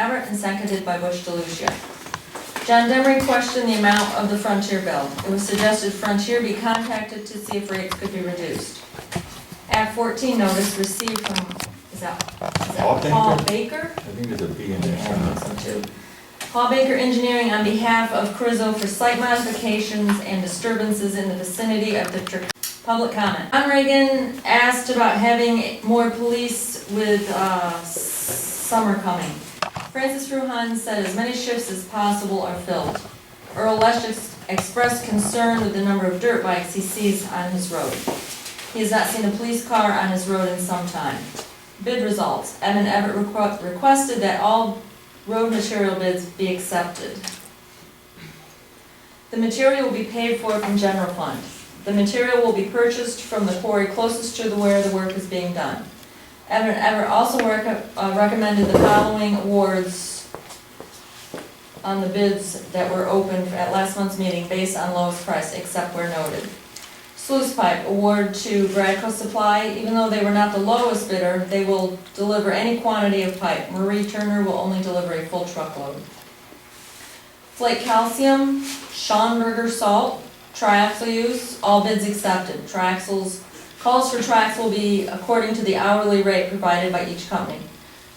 Everett and seconded by Bush DeLucia. John Demery questioned the amount of the Frontier bill. It was suggested Frontier be contacted to see if rates could be reduced. Act 14 notice received from, is that Paul Baker? I think there's a B in Yeah, I there. think so too. Paul Baker Engineering on behalf of Carrizo for site modifications and disturbances in the vicinity of the public comment. John Reagan asked about having more police with summer coming. Francis Ruhan said as many shifts as possible are filled. Earl Lesh expressed concern with the number of dirt bikes he sees on his road. He has not seen a police car on his road in some time. Bid results. Evan Everett requested that all road material bids be accepted. The material will be paid for from general fund. The material will be purchased from the quarry closest to where the work is being done. Evan Everett also recommended the following awards on the bids that were opened at last month's meeting based on lowest price, except where noted. Sluice pipe award to Bradco Supply. Even though they were not the lowest bidder, they will deliver any quantity of pipe. Marie Turner will only deliver a full truckload. Flake calcium, Schonberger salt, triaxle use, all bids accepted. Calls for triaxle will be according to the hourly rate provided by each company.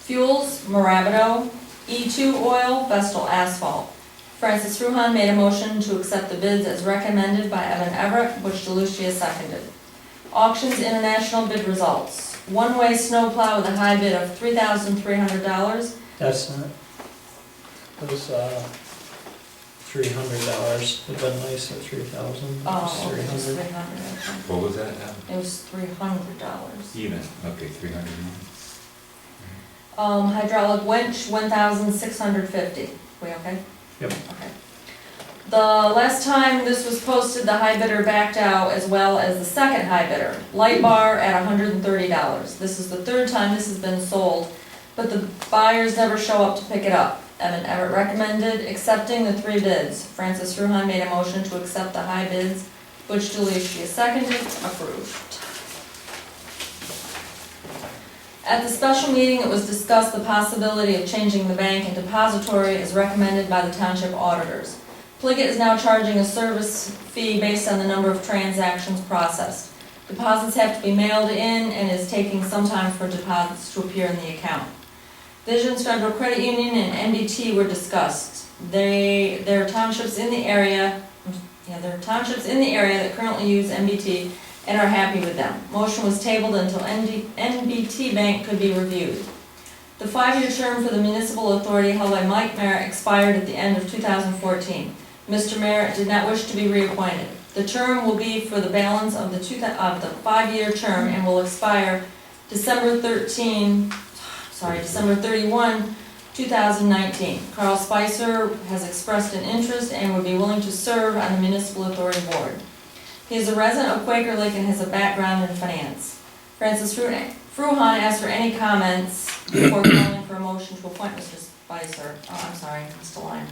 Fuels, Morabito, E2 oil, Vestal asphalt. Francis Ruhan made a motion to accept the bids as recommended by Evan Everett, which DeLucia seconded. Auctions International bid results. One-way snowplow with a high bid of $3,300. That's not, it was, $300, it'd been nice at 3,000. Oh, it was $300. $300. What was that? It was $300. Even, okay, 300. Hydraulic winch, $1,650. We okay? Yep. Okay. The last time this was posted, the high bidder backed out as well as the second high bidder. Light bar at $130. This is the third time this has been sold, but the buyers never show up to pick it up. Evan Everett recommended accepting the three bids. Francis Ruhan made a motion to accept the high bids, which DeLucia seconded, approved. At the special meeting, it was discussed the possibility of changing the bank and depository as recommended by the township auditors. Pliget is now charging a service fee based on the number of transactions processed. Deposits have to be mailed in and is taking some time for deposits to appear in the account. Visions Federal Credit Union and NBT were discussed. There are townships in the area that currently use NBT and are happy with them. Motion was tabled until NBT Bank could be reviewed. The 5-year term for the municipal authority held by Mike Merritt expired at the end of 2014. Mr. Merritt did not wish to be reappointed. The term will be for the balance of the 5-year term and will expire December 31, 2019. Carl Spicer has expressed an interest and would be willing to serve on the municipal authority board. He is a resident of Quaker Lake and has a background in finance. Francis Fruhan asked for any comments before calling for a motion to appoint Mr. Spicer. Oh, I'm sorry, missed a line.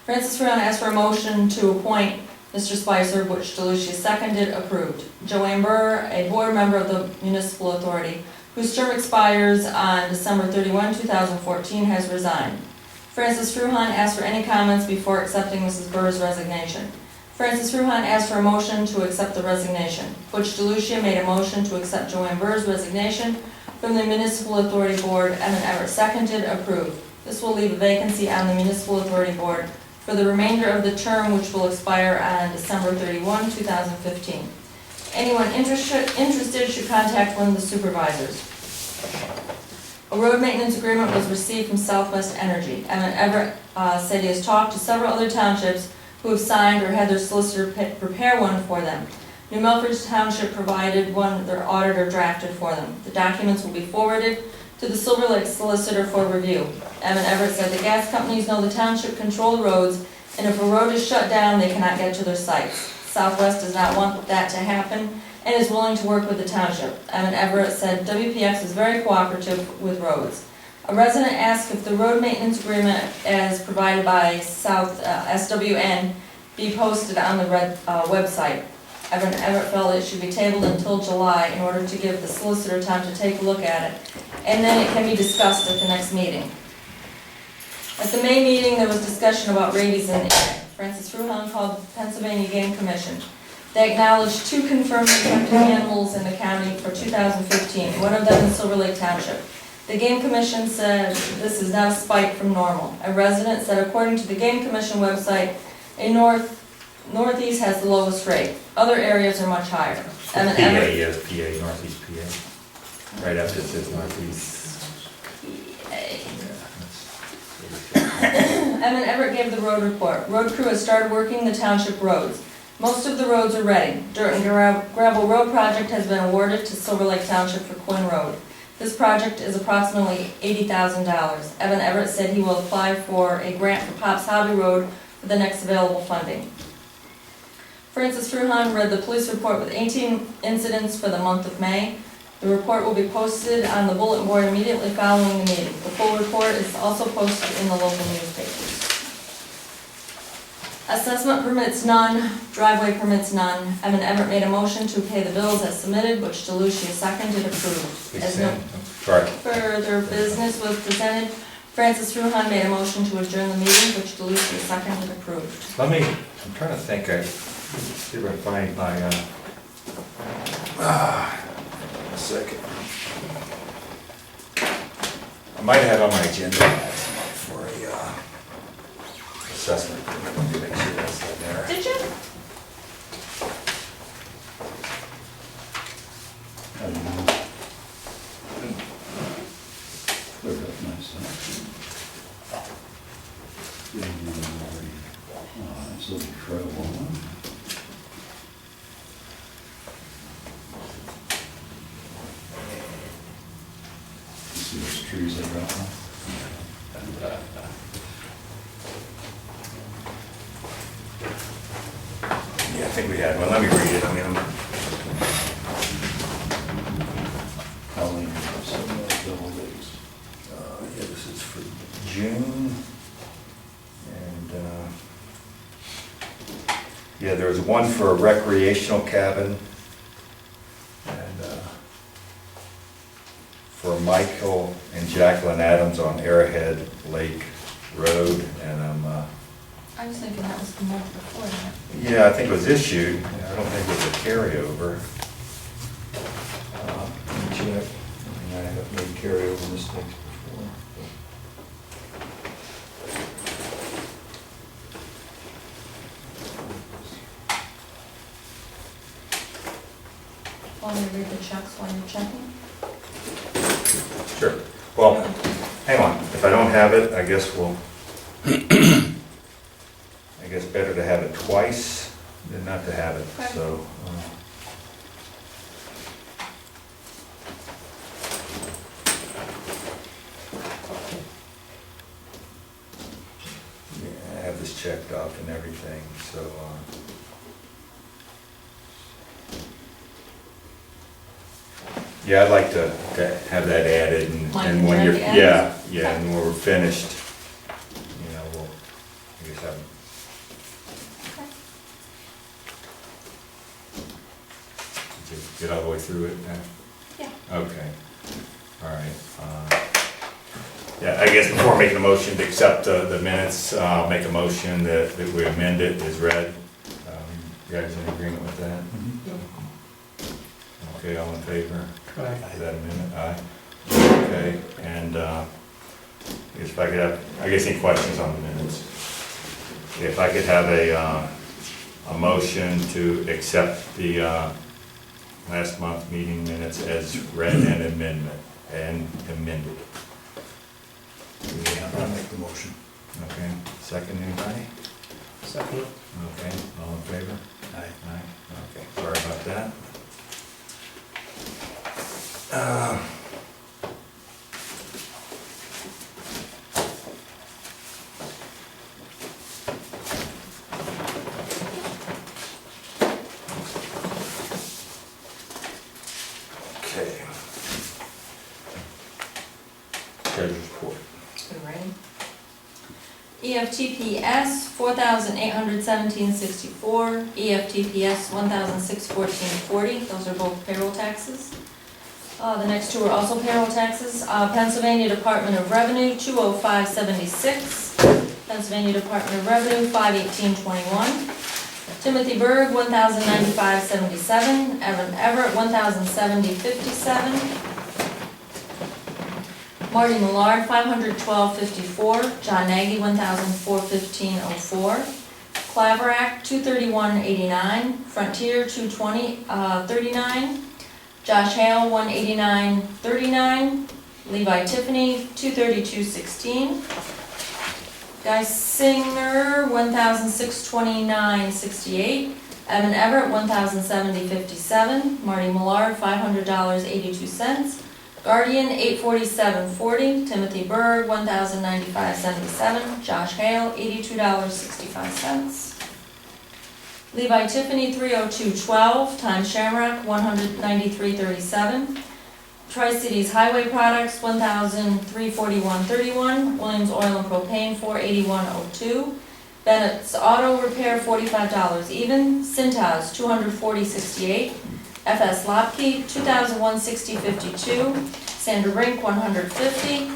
Francis Fruhan asked for a motion to appoint Mr. Spicer, which DeLucia seconded, approved. Joanne Burr, a board member of the municipal authority, whose term expires on December 31, 2014, has resigned. Francis Fruhan asked for any comments before accepting Mrs. Burr's resignation. Francis Ruhan asked for a motion to accept the resignation. Butch DeLucia made a motion to accept Joanne Burr's resignation from the Municipal Authority Board. Evan Everett seconded, approved. This will leave a vacancy on the Municipal Authority Board for the remainder of the term, which will expire on December 31, 2015. Anyone interested should contact one of the supervisors. A road maintenance agreement was received from Southwest Energy. Evan Everett said he has talked to several other townships who have signed or had their solicitor prepare one for them. New Milford Township provided one their auditor drafted for them. The documents will be forwarded to the Silver Lake solicitor for review. Evan Everett said the gas companies know the township control roads, and if a road is shut down, they cannot get to their sites. Southwest does not want that to happen and is willing to work with the township. Evan Everett said WPX is very cooperative with roads. A resident asked if the road maintenance agreement as provided by SWN be posted on the website. Evan Everett felt it should be tabled until July in order to give the solicitor time to take a look at it, and then it can be discussed at the next meeting. At the May meeting, there was discussion about rabies in the area. Francis Fruhan called the Pennsylvania Game Commission. They acknowledged 2 confirmed infected animals in the county for 2015, one of them in Silver Lake Township. The Game Commission said this is not a spike from normal. A resident said according to the Game Commission website, a northeast has the lowest rate. Other areas are much higher. PA, yes, PA, northeast PA. Right after it says northeast. Evan Everett gave the road report. Road crew has started working the township roads. Most of the roads are ready. Dirt and gravel road project has been awarded to Silver Lake Township for Quinn Road. This project is approximately $80,000. Evan Everett said he will apply for a grant for Pops Hobby Road for the next available funding. Francis Fruhan read the police report with 18 incidents for the month of May. The report will be posted on the bulletin board immediately following the meeting. The full report is also posted in the local newspapers. Assessment permits none, driveway permits none. Evan Everett made a motion to pay the bills as submitted, which DeLucia seconded, approved. As no further business was presented, Francis Fruhan made a motion to adjourn the meeting, which DeLucia seconded, approved. I'm trying to think, see if I can find my, a second. I might have on my agenda for a, assessment. Let me make sure that's in there. Did you? I don't know. Cleared up nice, huh? Oh, that's incredible, huh? You see those trees I got, huh? Yeah, I think we had one. Let me read it. I mean, How many, double days? yeah, this is for June. And, yeah, there was one for a recreational cabin. And, for Michael and Jacqueline Adams on Arrowhead Lake Road. And I was thinking that was the month before that. yeah, I think it was issued. I don't think it was a carryover. Let me check. I mean, I have made carryover mistakes before. Want me to read the checks while you're checking? Sure. Well, hang on. If I don't have it, I guess we'll, I guess better to have it twice than not to have it, Okay. so. Yeah, I have this checked off and everything, so. Yeah, I'd like to have that added and Mine and when you're, already added? yeah, and when we're finished, you know, we'll, I guess have. Okay. Did you get all the way through it now? Yeah. Okay, all right. Yeah, I guess before making a motion to accept the minutes, I'll make a motion that we amend it as read. You guys in agreement with that? Okay, all in favor? Aye. Is that amendment? Aye. Okay, and I guess if I could have, I guess any questions on the minutes? If I could have a motion to accept the last month meeting minutes as read and amended. Yeah, I'll make the motion. Okay, second anybody? Second. Okay, all in favor? Aye. Aye, okay, sorry about that. Okay. Treasurer's report. Good rain. EFTPS, 4,817.64. EFTPS, 1,614.40. Those are both payroll taxes. The next two are also payroll taxes. Pennsylvania Department of Revenue, 205.76. Pennsylvania Department of Revenue, $518.21. Timothy Berg, $1,095.77. Evan Everett, $1,070.57. Marty Millard, $512.54. John Nagy, $1,415.04. Claverack, $231.89. Frontier, $220.39. Josh Hale, $189.39. Levi Tiffany, $232.16. Guy Singer, $1,629.68. Evan Everett, $1,070.57. Marty Millard, $500.82. Guardian, $847.40. Timothy Berg, $1,095.77. Josh Hale, $82.65. Levi Tiffany, $302.12. Time Shamrock, $193.37. Tri-Cities Highway Products, $1,341.31. Williams Oil and Propane, $481.02. Bennett's Auto Repair, $45 even. Cintas, $240.68. FS Lopke, $2,160.52. Sandra Brink, $150.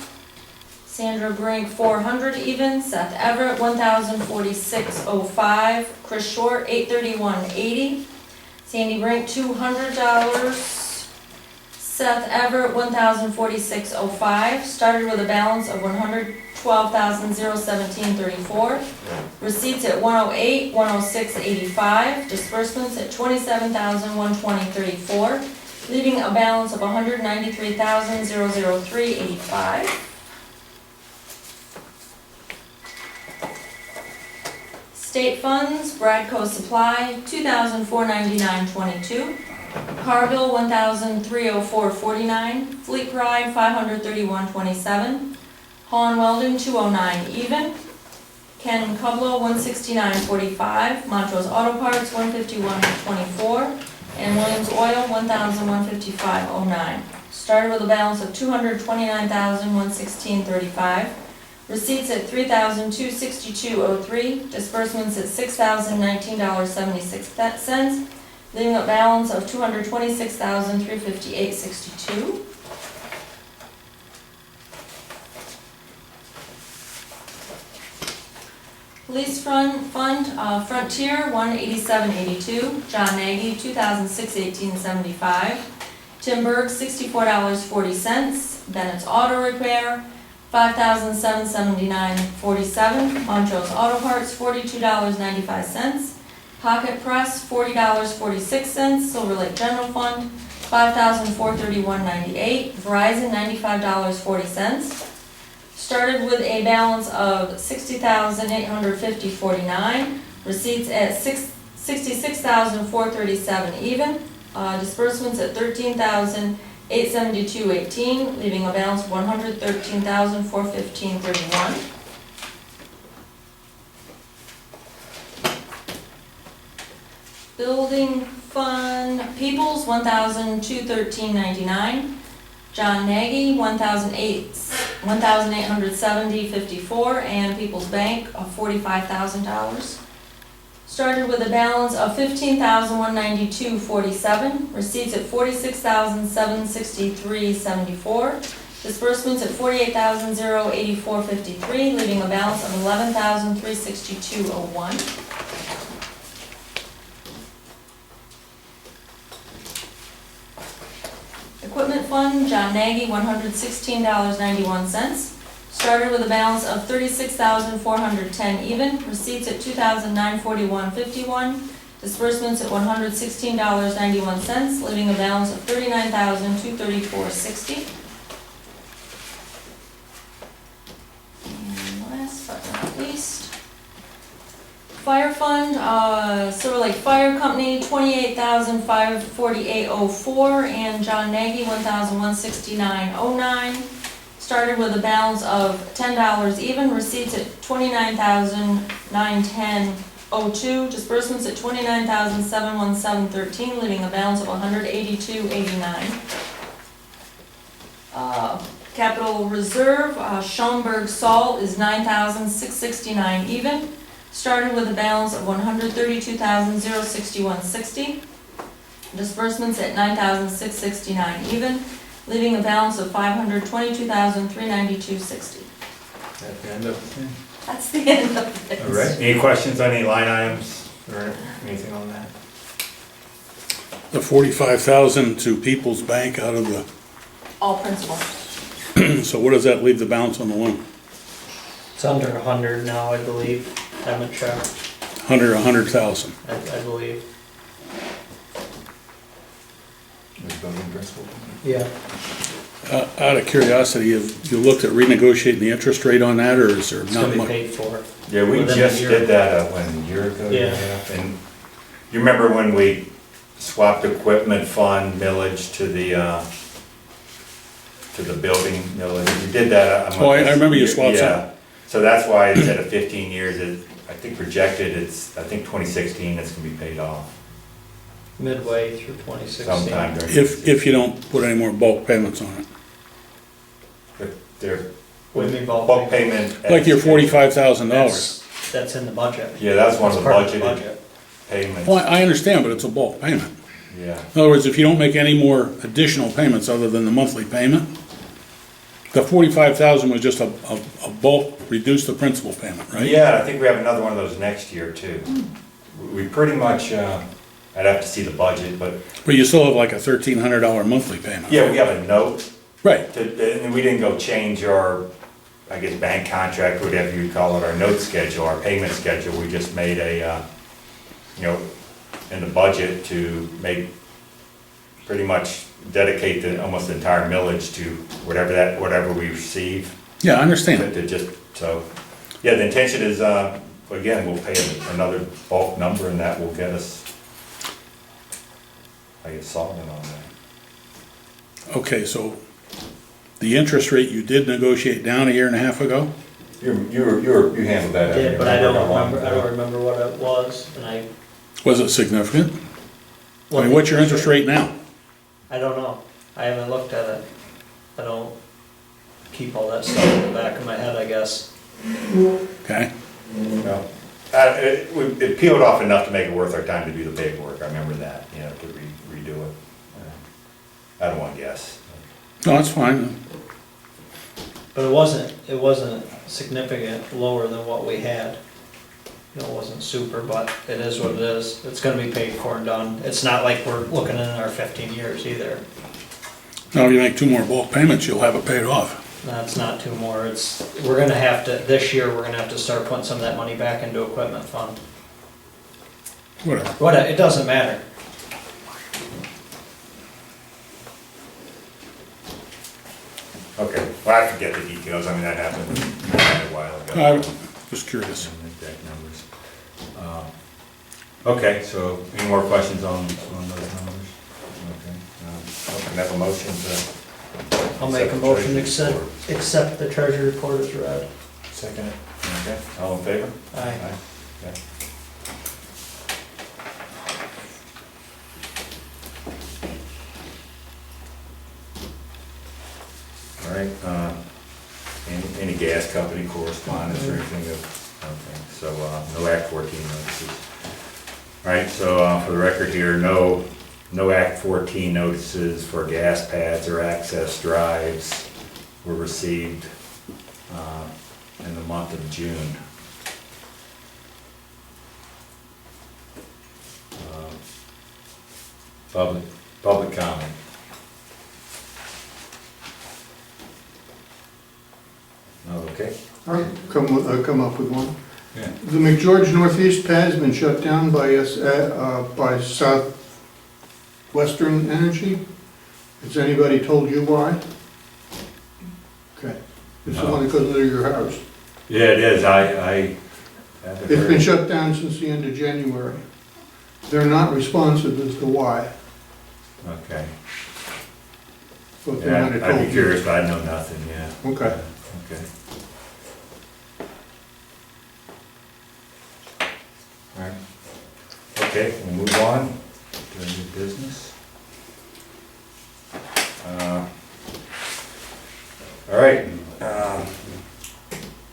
Sandra Brink, $400 even. Seth Everett, $1,046.05. Chris Short, $831.80. Sandy Brink, $200. Seth Everett, $1,046.05. Started with a balance of $112,017.34. Receipts at $108, $106.85. Disbursements at $27,120.34, leaving a balance of $193,003.85. State funds, Bradco Supply, $2,499.22. Cargill, $1,304.49. Fleet Pride, $531.27. Hahn Welding, $209 even. Ken Cublow, $169.45. Montrose Auto Parts, $151.24. And Williams Oil, $1,155.09. Started with a balance of $229,116.35. Receipts at $3,262.03. Disbursements at $6,019.76. Leaving a balance of $226,358.62. Police Fund, Frontier, $187.82. John Nagy, $2,618.75. Tim Berg, $64.40. Bennett's Auto Repair, $5,779.47. Montrose Auto Parts, $42.95. Pocket Press, $40.46. Silver Lake General Fund, $5,431.98. Verizon, $95.40. Started with a balance of $60,850.49. Receipts at $66,437 even. Disbursements at $13,872.18, leaving a balance of $113,415.31. Building Fund, Peoples, $1,213.99. John Nagy, $1,870.54, and People's Bank of $45,000. Started with a balance of $15,192.47. Receipts at $46,763.74. Disbursements at $48,084.53, leaving a balance of $11,362.01. Equipment Fund, John Nagy, $116.91. Started with a balance of $36,410 even. Receipts at $2,941.51. Disbursements at $116.91, leaving a balance of $39,234.60. And last but not least, Fire Fund, Silver Lake Fire Company, $28,548.04, and John Nagy, $1,169.09. Started with a balance of $10 even. Receipts at $29,910.02. Disbursements at $29,717.13, leaving a balance of $182.89. Capital Reserve, Schaumburg Salt is $9,669 even. Started with a balance of $132,061.60. Disbursements at $9,669 even, leaving a balance of $522,392.60. At the end of the thing. That's the end of it. All right, any questions on any line items or anything on that? The 45,000 to People's Bank out of All principal. so what does that leave the balance on the loan? It's under 100 now, I believe. Haven't checked, 100,000. I believe. Is building principal? Yeah. Out of curiosity, have you looked at renegotiating the interest rate on that, or is there It's not gonna be much? paid for. Yeah, we Within a just year. did that, when, a year ago? Yeah. And you remember when we swapped equipment fund millage to the building millage? We did that. Oh, I remember you swapped some. Yeah, so that's why instead of 15 years, I think projected, I think 2016, it's gonna be paid off Midway through 2016. sometime during. If you don't put any more bulk payments on it? Their What do you mean bulk payment. Like your $45,000? That's in the budget. Yeah, that was one of the That's part budgeted payments. Well, I understand, but it's a bulk payment. Yeah, In other words, if you don't make any more additional payments other than the monthly payment, the 45,000 was just a bulk, reduce the principal payment, right? yeah, I think we have another one of those next year too. We pretty much, I'd have to see the budget, but, But you still have like a $1,300 monthly payment. yeah, we have a note, Right, and we didn't go change our, I guess, bank contract, whatever you call it, our note schedule, our payment schedule. We just made a, in the budget to make, pretty much dedicate almost the entire millage to whatever we receive. yeah, I understand. To just, so, yeah, the intention is, again, we'll pay another bulk number and that will get us, I guess, solvent on that. Okay, so the interest rate you did negotiate down a year and a half ago? You handled that. Yeah, but I don't how long remember, I ago. don't remember what it was, and Was it significant? I mean, what's your interest rate now? I don't know. I haven't looked at it. I don't keep all that stuff in the back of my head, I guess. Okay, Well, it peeled off enough to make it worth our time to do the paperwork, I remember that, to redo it. I don't wanna guess. no, that's fine. But it wasn't significant lower than what we had. It wasn't super, but it is what it is. It's gonna be paid for and done. It's not like we're looking in our 15 years either. Now, if you make 2 more bulk payments, you'll have it paid off. That's not two more. We're gonna have to, this year, we're gonna have to start putting some of that money back into equipment fund. Whatever. It doesn't matter. Okay, well, I forget the details, I mean, that happened a while ago. I was just curious. Exact numbers. Okay, so any more questions on those numbers? Okay, can I have a motion to? I'll make a accept the motion to treasurer's report? accept the treasury report as read. Second it, okay, all in favor? Aye. Okay. All right, any gas company correspondence or anything okay, so, no Act 14 notices. All right, so, for the record here, no Act 14 notices for gas pads or access drives were received, in the month of June. Public comment. Oh, okay. I'll come up with one. Yeah. The McGeorge Northeast pad has been shut down by us, by Southwestern Energy. Has anybody told you why? Okay. It's the one that goes under your house. Yeah, it is, I haven't It's been heard. shut down since the end of January. They're not responsive as to why, Okay. but they Yeah, might have I'd be told you. curious, but I know nothing, yeah. Okay. Okay. All right. Okay, we'll move on to new business. All right,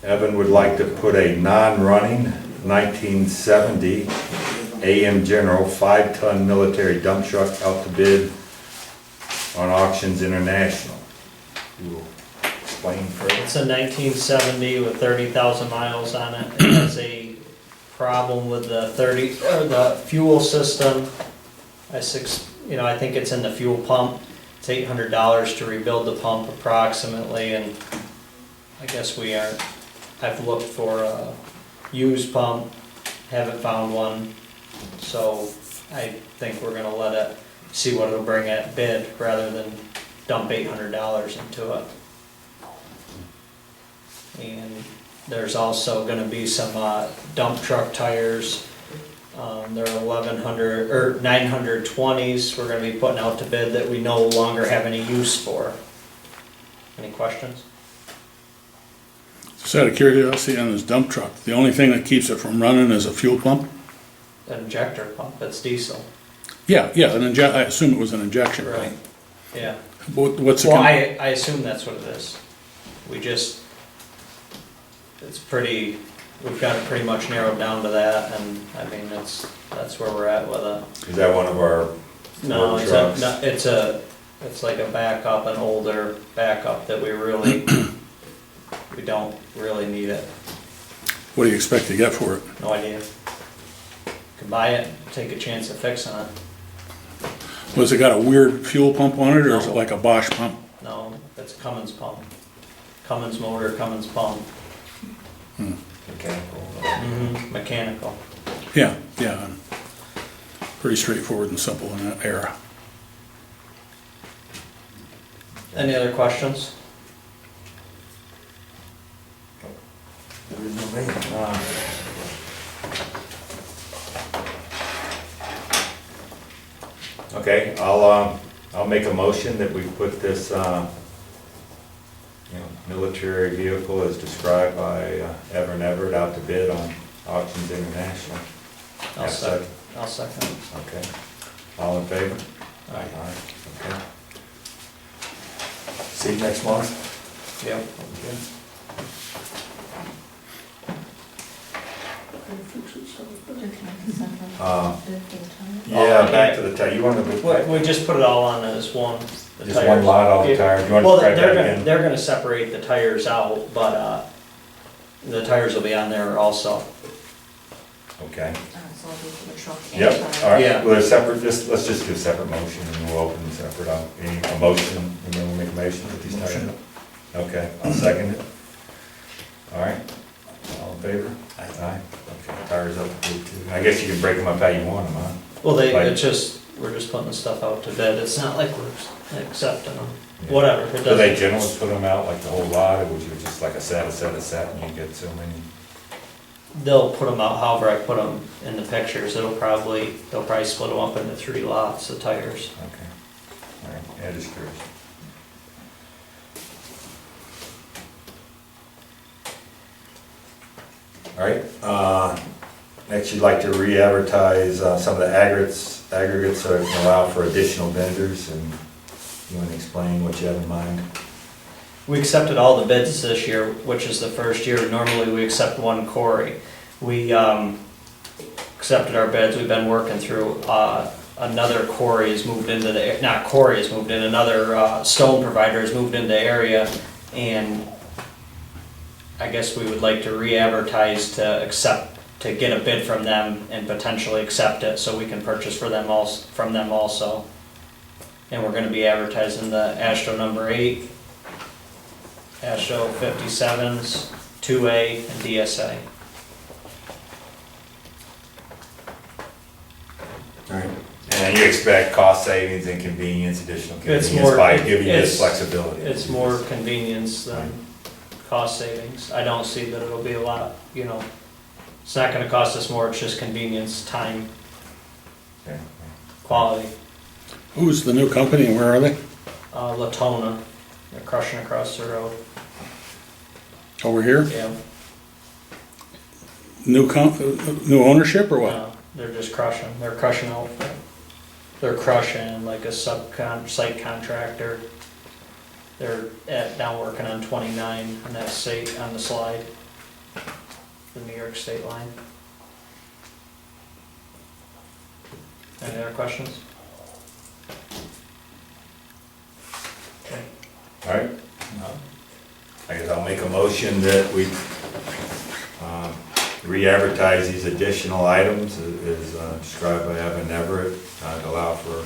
Evan would like to put a non-running 1970 AM General 5-ton military dump truck out to bid on Auctions International. We will explain further? It's a 1970 with 30,000 miles on it. It has a problem with the fuel system. I think it's in the fuel pump. It's $800 to rebuild the pump approximately, and I guess I've looked for a used pump, haven't found one. So I think we're gonna let it, see what it'll bring at bid rather than dump $800 into it. And there's also gonna be some dump truck tires. They're 1100 or 920s we're gonna be putting out to bid that we no longer have any use for. Any questions? Just out of curiosity on this dump truck, the only thing that keeps it from running is a fuel pump? An injector pump, that's diesel. Yeah, I assume it was an injection Right. pump. Yeah. What's the? Well, I assume that's what it is. We've got it pretty much narrowed down to that, and I mean, that's where we're at with it. Is that one of our No, work it's trucks? it's like a backup, an older backup that we don't really need it. What do you expect to get for it? No idea. Can buy it, take a chance of fixing it. Was it got a weird fuel pump on it, or is it No. like a Bosch pump? No, it's a Cummins pump. Cummins motor, Cummins pump. Mechanical. Mechanical. Yeah, pretty straightforward and simple in that era. Any other questions? Okay, I'll make a motion that we put this, military vehicle as described by Ever and Everett out to bid on Auctions International. I'll Have a second. I'll second. Okay. All in favor? Aye. Okay. See you next month. Yep. Yeah, back to the tire, you want to, We just put it all on as one. the just one tires. lot, all the tires, you want to Well, describe that again? they're gonna separate the tires out, but, the tires will be on there also. Okay. So I'll do for the truck and Yep, tire. all right, Yeah. well, they're separate, let's just do a separate motion, and we'll open them separate, a motion, and then we'll make a motion with these tires. Okay, I'll second it. All right, all in favor? Aye. Okay, tires up to bid too. I guess you can break them up how you want them, huh? Well, Like- we're just putting the stuff out to bid, it's not like we're accepting them, Yeah. whatever, it Do they doesn't. generally put them out like the whole lot, or would you just like a set, and you get so many? They'll put them out however I put them in the pictures, they'll probably split them up into 3 lots of tires. Okay, all right, yeah, just curious. All right, next you'd like to re-advertise some of the aggregates so it can allow for additional vendors, and you want to explain what you have in mind? We accepted all the bids this year, which is the first year. Normally, we accept one quarry. We accepted our bids. We've been working through, another quarry has moved into the, not quarry has moved in, another stone provider has moved into the area. And I guess we would like to re-advertise to get a bid from them and potentially accept it so we can purchase from them also. And we're gonna be advertising the Astro number 8, Astro 57s, 2A, and DSA. All right. And you expect cost savings and convenience, additional It's convenience more- by giving you this it's- flexibility? It's more convenience than cost savings. I don't see that it'll be a lot, it's not gonna cost us more, it's just convenience, time, Okay. quality. Who's the new company and where are they? Latona, they're crushing across the road, Over here? yeah. New ownership or what? No, they're just crushing, they're crushing outfit. They're crushing like a site contractor. They're now working on 29 on that state, on the slide. The New York state line. Any other questions? Okay. All right. I guess I'll make a motion that we re-advertise these additional items as described by Evan Everett, to allow for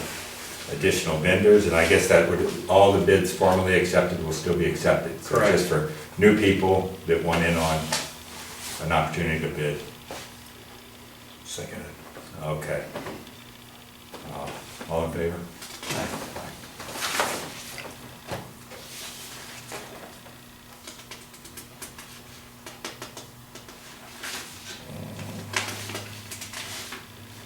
additional vendors, and I guess that would, all the bids formally accepted will still be accepted. So Correct. just for new people that want in on an opportunity to bid. Second. Okay. All in favor?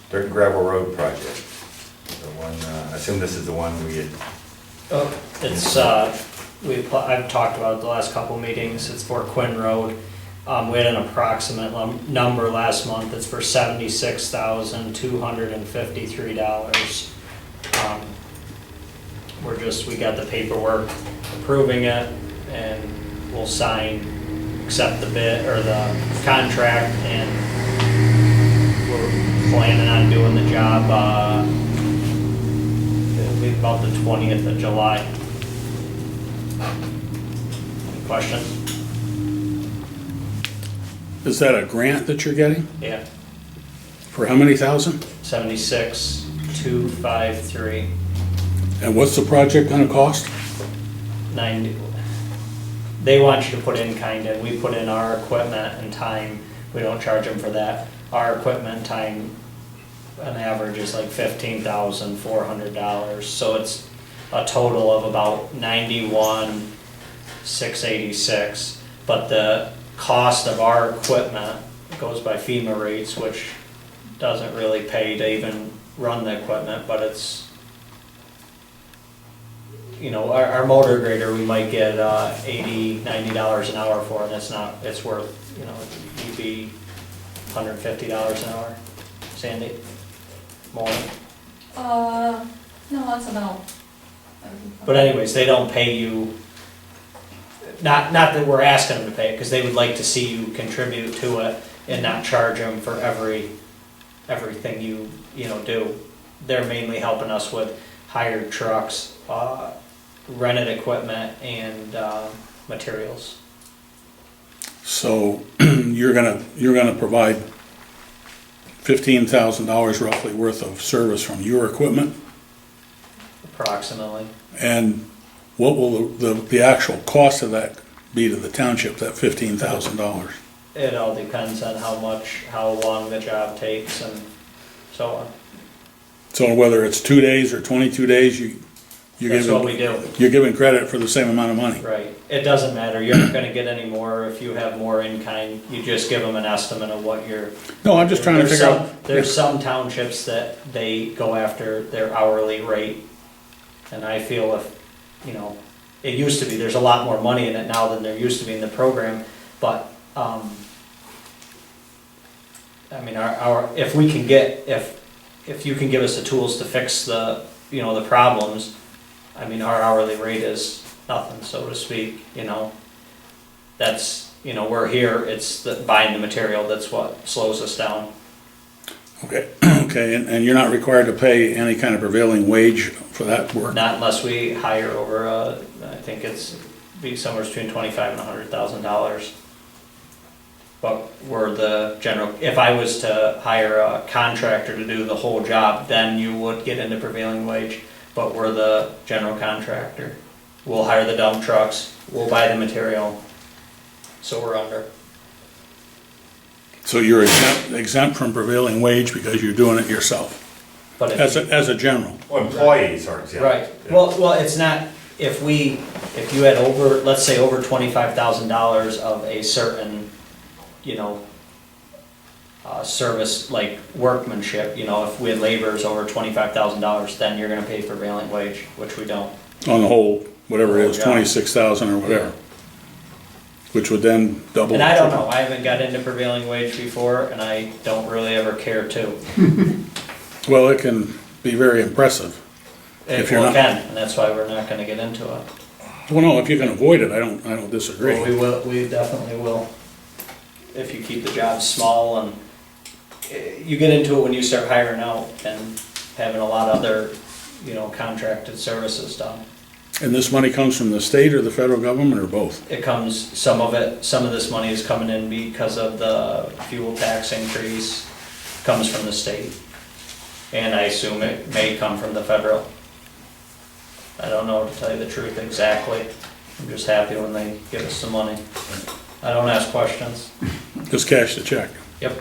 Dirt and gravel road project. The one, I assume this is the one we had, It's, I've talked about it the last couple meetings, it's for Quinn Road. We had an approximate number last month, it's for $76,253. We got the paperwork approving it, and we'll accept the bid, or the contract, and we're planning on doing the job, it'll be about the 20th of July. Any questions? Is that a grant that you're getting? Yeah, For how many thousand? 76,253. And what's the project gonna cost? 90. They want you to put in kind of, we put in our equipment and time, we don't charge them for that. Our equipment and time, an average is like $15,400, so it's a total of about 91,686. But the cost of our equipment goes by FEMA rates, which doesn't really pay to even run the equipment, but it's, you know, our motor grader, we might get $80, $90 an hour for, and it's worth, you know, it'd be $150 an hour. Sandy? More? No, that's about. But anyways, they don't pay you, not that we're asking them to pay it, because they would like to see you contribute to it and not charge them for everything you do. They're mainly helping us with hired trucks, rented equipment, and materials. So you're gonna provide $15,000 roughly worth of service from your equipment? Approximately. And what will the actual cost of that be to the township, that $15,000? It all depends on how long the job takes and so on. So whether it's 2 days or 22 days, That's what we do. you're giving credit for the same amount of money? Right. It doesn't matter. You're not gonna get any more if you have more in kind. You just give them an estimate of what you're. No, I'm just trying to figure out. There's some townships that they go after their hourly rate. And I feel it used to be, there's a lot more money in it now than there used to be in the program, but, I mean, if you can give us the tools to fix the problems, I mean, our hourly rate is nothing, so to speak, That's, we're here, it's buying the material that's what slows us down. Okay, okay, and you're not required to pay any kind of prevailing wage for that work? Not unless we hire over, I think be somewhere between $25,000 and $100,000. But we're the general, if I was to hire a contractor to do the whole job, then you would get into prevailing wage. But we're the general contractor. We'll hire the dump trucks, we'll buy the material, so we're under. So you're exempt from prevailing wage because you're doing it yourself, But if as a general? well, employees are exempt. Right, well, it's not, if you had let's say over $25,000 of a certain, service, like workmanship, if we had laborers over $25,000, then you're gonna pay prevailing wage, which we don't. On the whole, whatever it is, Yeah. 26,000 or whatever, which would then double. And I don't know, I haven't got into prevailing wage before, and I don't really ever care to. Well, it can be very impressive. If you're Well, not- it can, and that's why we're not gonna get into it. Well, no, if you can avoid it, I don't disagree. Well, we definitely will, if you keep the jobs small, and you get into it when you start hiring out and having a lot of other, contracted services done. And this money comes from the state or the federal government or both? It comes, some of this money is coming in because of the fuel tax increase, comes from the state. And I assume it may come from the federal. I don't know, to tell you the truth exactly. I'm just happy when they give us some money. I don't ask questions. Just cash the check. Yep,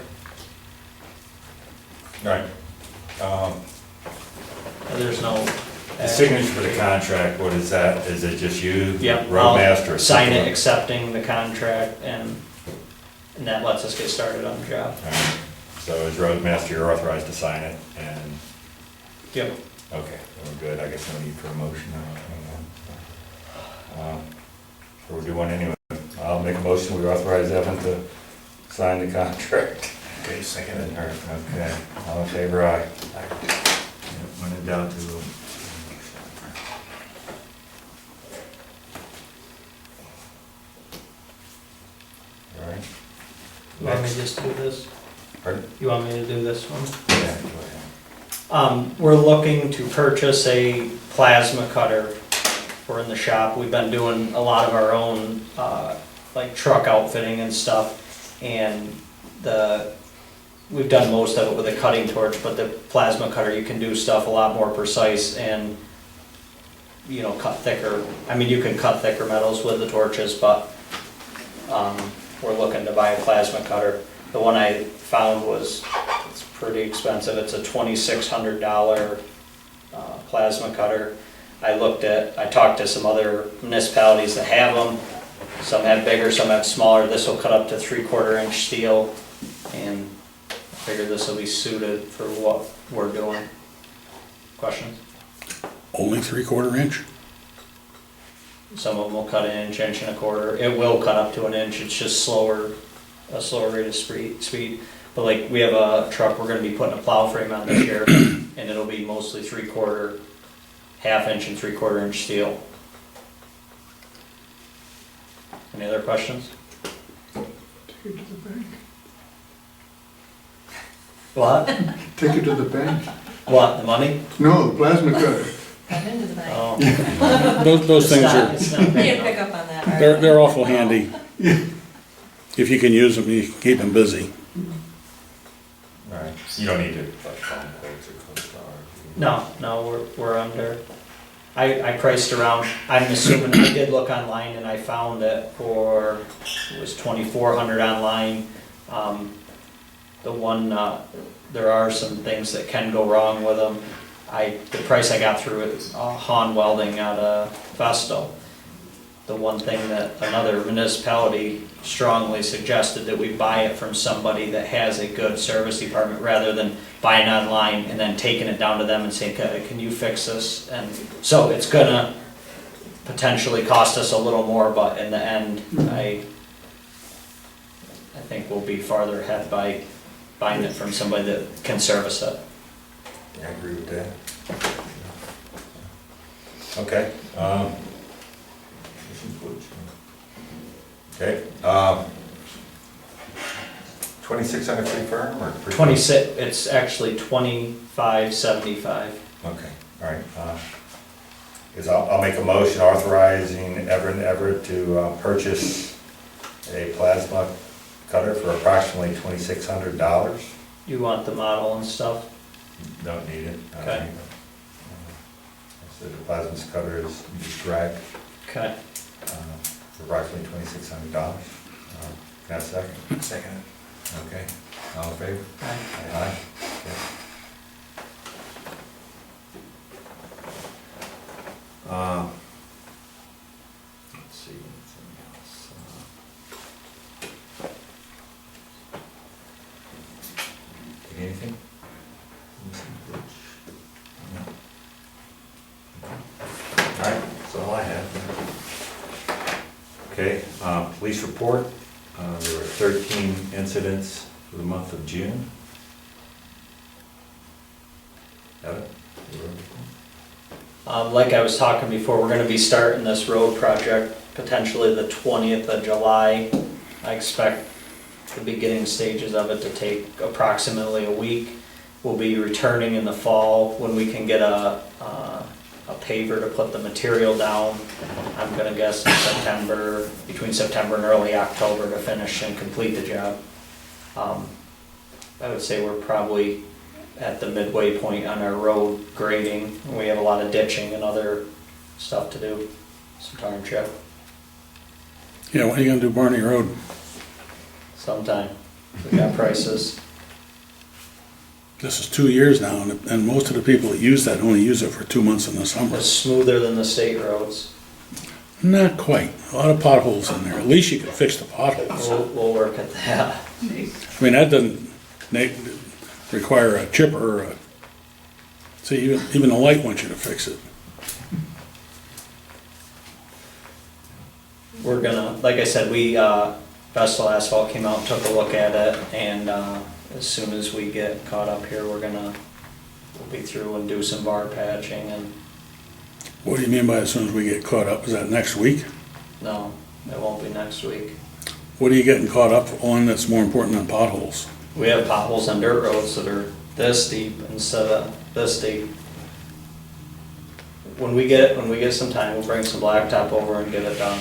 Right. there's no. The signature for the contract, what is that? Is it just you? Yep, Roadmaster? I'll or sign it something? accepting the contract and that lets us get started on the job. All right. So as roadmaster, you're authorized to sign it, and, Yep. okay, we're good, I guess no need for a motion or anything. Or we do one anyway. I'll make a motion, we authorize Evan to sign the contract. Okay, second it. Okay, all in favor, aye. When in doubt, to. All right. You want me to Next. just do this? Pardon? You want me to do this one? Yeah, go ahead. We're looking to purchase a plasma cutter. We're in the shop, we've been doing a lot of our own, like truck outfitting and stuff. And we've done most of it with a cutting torch, but the plasma cutter, you can do stuff a lot more precise and, you know, cut thicker. I mean, you can cut thicker metals with the torches, but, we're looking to buy a plasma cutter. The one I found it's pretty expensive, it's a $2,600 plasma cutter. I talked to some other municipalities that have them, some have bigger, some have smaller. This will cut up to 3/4 inch steel, and I figure this will be suited for what we're doing. Questions? Only 3/4 inch? Some of them will cut an inch, inch and a quarter. It will cut up to an inch, it's just a slower rate of speed. But like, we have a truck we're gonna be putting a plow frame on this year, and it'll be mostly 3/4, half inch and 3/4 inch steel. Any other questions? Take it to the bank. What? Take it to the bank. What, the money? No, the plasma cutter. Come into the bank. Oh. Those things It's not You big can enough. pick up on that, right? they're awful handy. If you can use them, you can keep them busy. All right, you don't need to, like, phone quotes or CoStar. No, we're under. I priced around, I'm assuming, I did look online and I found it was 2,400 online. The one, there are some things that can go wrong with them. The price I got through it, Han Welding out of Festo. The one thing that another municipality strongly suggested that we buy it from somebody that has a good service department rather than buying online and then taking it down to them and saying, can you fix this? And so it's gonna potentially cost us a little more, but in the end, I think we'll be farther ahead by buying it from somebody that can service it. Yeah, I agree with that. Okay. Okay, 2,600 free firm or? 26, it's actually 2575. Okay, all right. I'll make a motion authorizing Everett to purchase a plasma cutter for approximately $2,600. You want the model and stuff? Don't need it. Okay. So the plasma cutter is direct, Okay. for approximately $2,600. Can I have a second? Second Okay, all in favor? Aye. Aye. Okay. Let's see, anything else? Anything? No. All right, that's all I have. Okay, police report, there were 13 incidents for the month of June. Got it? Like I was talking before, we're gonna be starting this road project potentially the 20th of July. I expect the beginning stages of it to take approximately a week. We'll be returning in the fall when we can get a a paver to put the material down. I'm gonna guess in September, between September and early October to finish and complete the job. I would say we're probably at the midway point on our road grading. We have a lot of ditching and other stuff to do, some township Yeah, when are you gonna do Barney Road? sometime. We got prices. This is 2 years now, and most of the people that use that only use it for 2 months in the summer. It's smoother than the state roads. Not quite. A lot of potholes in there. At least you can fix the potholes. We'll work at that. I mean, that doesn't require a chipper or a, see, even the light wants you to fix it. We're gonna, like I said, Vestal Asphalt came out and took a look at it, and as soon as we get caught up here, we'll be through and do some bar patching, and What do you mean by as soon as we get caught up? Is that next week? no, it won't be next week. What are you getting caught up on that's more important than potholes? We have potholes on dirt roads that are this deep instead of this deep. When we get some time, we'll bring some blacktop over and get it done.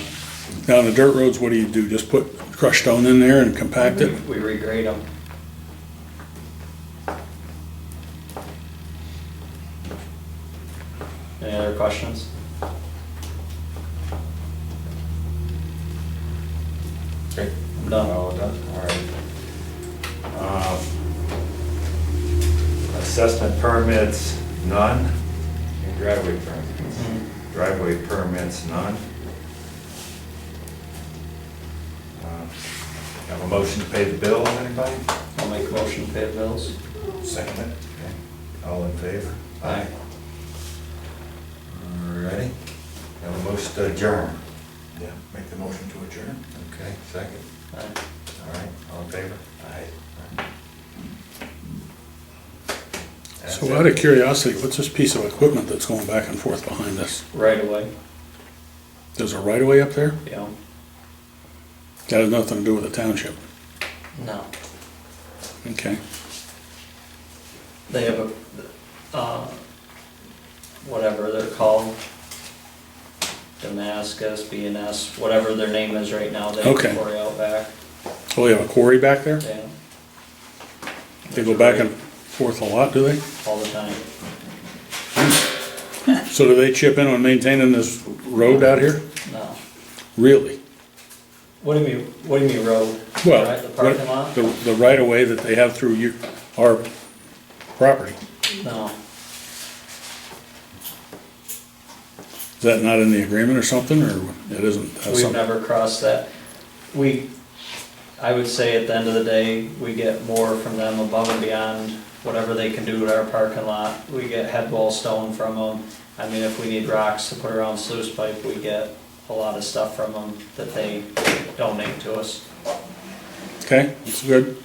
Now, on the dirt roads, what do you do? Just put crushed stone in there and compact it? We regrade them. Any other questions? Okay. I'm done. All done, all right. Assessment permits, none. And driveway permits. Driveway permits, none. Have a motion to pay the bills, anybody? I'll make a motion to pay the bills. Second it. Okay. All in favor? Aye. All righty. Have a motion to adjourn. Yeah, make the motion to adjourn. Okay, second. Aye. All right, all in favor? Aye. That's So it. out of curiosity, what's this piece of equipment that's going back and forth behind us? Right away, There's a right of way up there? yeah. That has nothing to do with the township. No. Okay. They have whatever they're called, Damascus, BNS, whatever their name is right now, they have Okay. a quarry out back, Oh, you have a quarry back there? yeah. They go back and forth a lot, do they? All the time. So do they chip in on maintaining this road out here? No. Really? What do you mean road? Well, Right, the parking lot? the right of way that they have through our property. No. Is that not in the agreement or something, or it isn't? That's We've something- never crossed that. I would say at the end of the day, we get more from them above and beyond whatever they can do to our parking lot. We get head wall stone from them. I mean, if we need rocks to put around sluice pipe, we get a lot of stuff from them that they donate to us. Okay, that's good.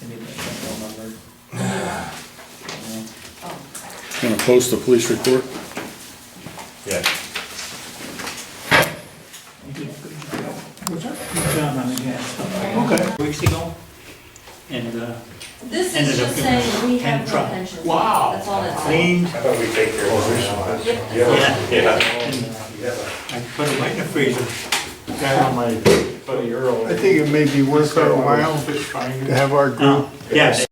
You need that phone number? Gonna post the police report? Yeah. Good job on the gas. Okay. Weeks ago, and, This is Ended up just in saying we have hand no truck. pension. Wow. That's all it's saying. cleaned, I thought we take care of this. Yep. Yeah. I put it right in the freezer. I think it may be worth our while to have our group Yes.